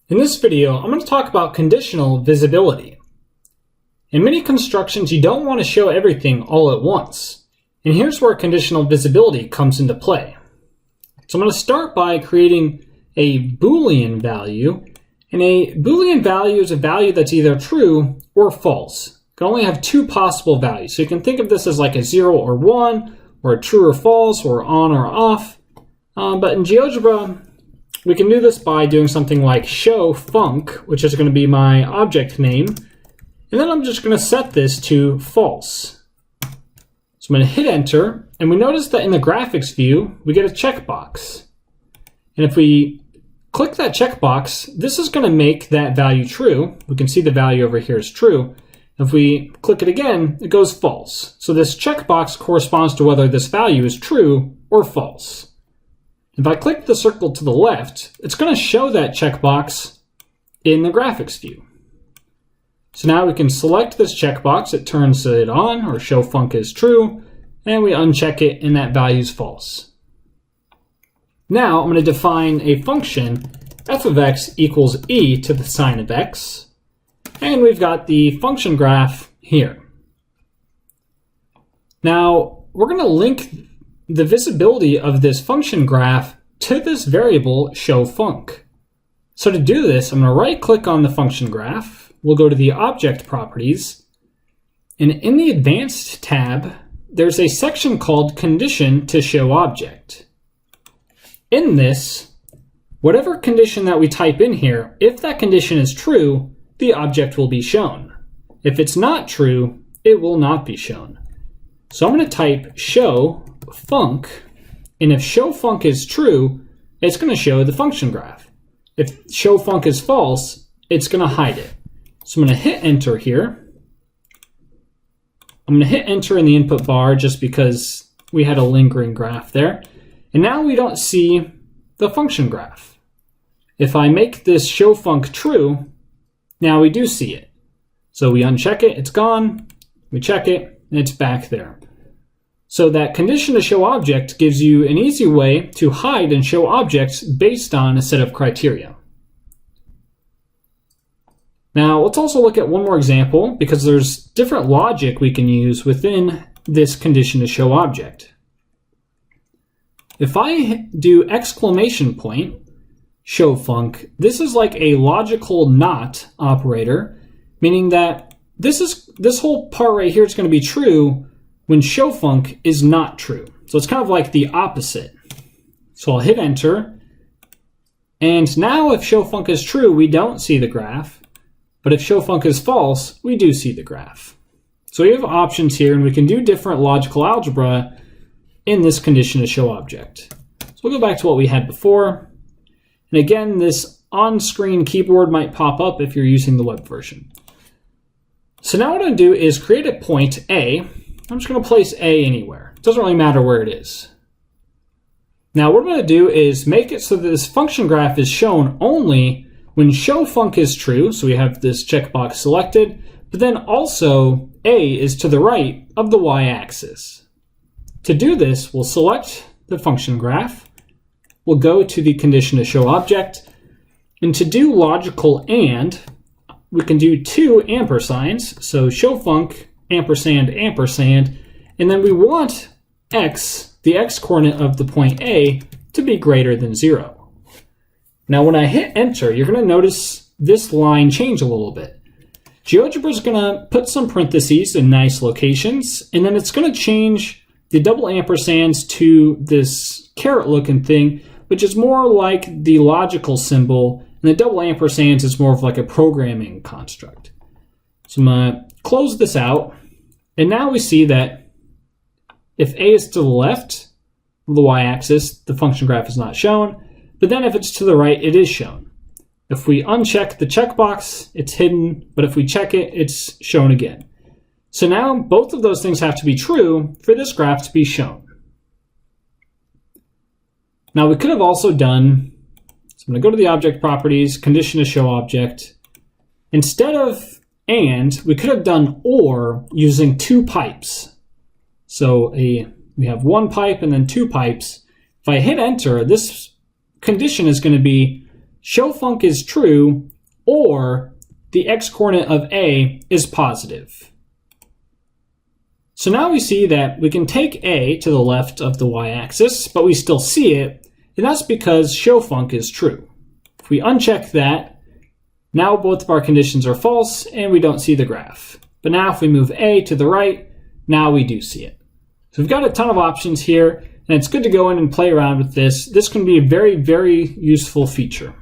In this video, I'm going to talk about conditional visibility. In many constructions, you don't want to show everything all at once. And here's where conditional visibility comes into play. So I'm going to start by creating a Boolean value. And a Boolean value is a value that's either true or false. It can only have two possible values. So you can think of this as like a 0 or 1, or a true or false, or on or off. But in GeoGebra, we can do this by doing something like show func, which is going to be my object name. And then I'm just going to set this to false. So I'm going to hit enter, and we notice that in the graphics view, we get a checkbox. And if we click that checkbox, this is going to make that value true. We can see the value over here is true. If we click it again, it goes false. So this checkbox corresponds to whether this value is true or false. If I click the circle to the left, it's going to show that checkbox in the graphics view. So now we can select this checkbox, it turns it on, or show func is true, and we uncheck it and that value is false. Now I'm going to define a function, f of x equals e to the sine of x, and we've got the function graph here. Now we're going to link the visibility of this function graph to this variable show func. So to do this, I'm going to right click on the function graph. We'll go to the object properties, and in the advanced tab, there's a section called condition to show object. In this, whatever condition that we type in here, if that condition is true, the object will be shown. If it's not true, it will not be shown. So I'm going to type show func, and if show func is true, it's going to show the function graph. If show func is false, it's going to hide it. So I'm going to hit enter here. I'm going to hit enter in the input bar just because we had a lingering graph there. And now we don't see the function graph. If I make this show func true, now we do see it. So we uncheck it, it's gone. We check it, and it's back there. So that condition to show object gives you an easy way to hide and show objects based on a set of criteria. Now let's also look at one more example, because there's different logic we can use within this condition to show object. If I do exclamation point show func, this is like a logical not operator, meaning that this whole part right here is going to be true when show func is not true. So it's kind of like the opposite. So I'll hit enter, and now if show func is true, we don't see the graph, but if show func is false, we do see the graph. So we have options here, and we can do different logical algebra in this condition to show object. So we'll go back to what we had before. And again, this on-screen keyboard might pop up if you're using the web version. So now what I'm going to do is create a point A. I'm just going to place A anywhere. It doesn't really matter where it is. Now what I'm going to do is make it so that this function graph is shown only when show func is true. So we have this checkbox selected, but then also A is to the right of the y-axis. To do this, we'll select the function graph. We'll go to the condition to show object. And to do logical AND, we can do two ampersigns. So show func ampersand ampersand, and then we want x, the x coordinate of the point A, to be greater than 0. Now when I hit enter, you're going to notice this line change a little bit. GeoGebra is going to put some parentheses in nice locations, and then it's going to change the double ampersands to this caret looking thing, which is more like the logical symbol, and the double ampersands is more of like a programming construct. So I'm going to close this out, and now we see that if A is to the left of the y-axis, the function graph is not shown, but then if it's to the right, it is shown. If we uncheck the checkbox, it's hidden, but if we check it, it's shown again. So now both of those things have to be true for this graph to be shown. Now we could have also done, so I'm going to go to the object properties, condition to show object. Instead of and, we could have done or using two pipes. So we have one pipe and then two pipes. If I hit enter, this condition is going to be showfunc is true, or the x-coordinate of A is positive. So now we see that we can take A to the left of the y-axis, but we still see it, and that's because showfunc is true. If we uncheck that, now both of our conditions are false, and we don't see the graph. But now if we move A to the right, now we do see it. So we've got a ton of options here, and it's good to go in and play around with this. This can be a very, very useful feature.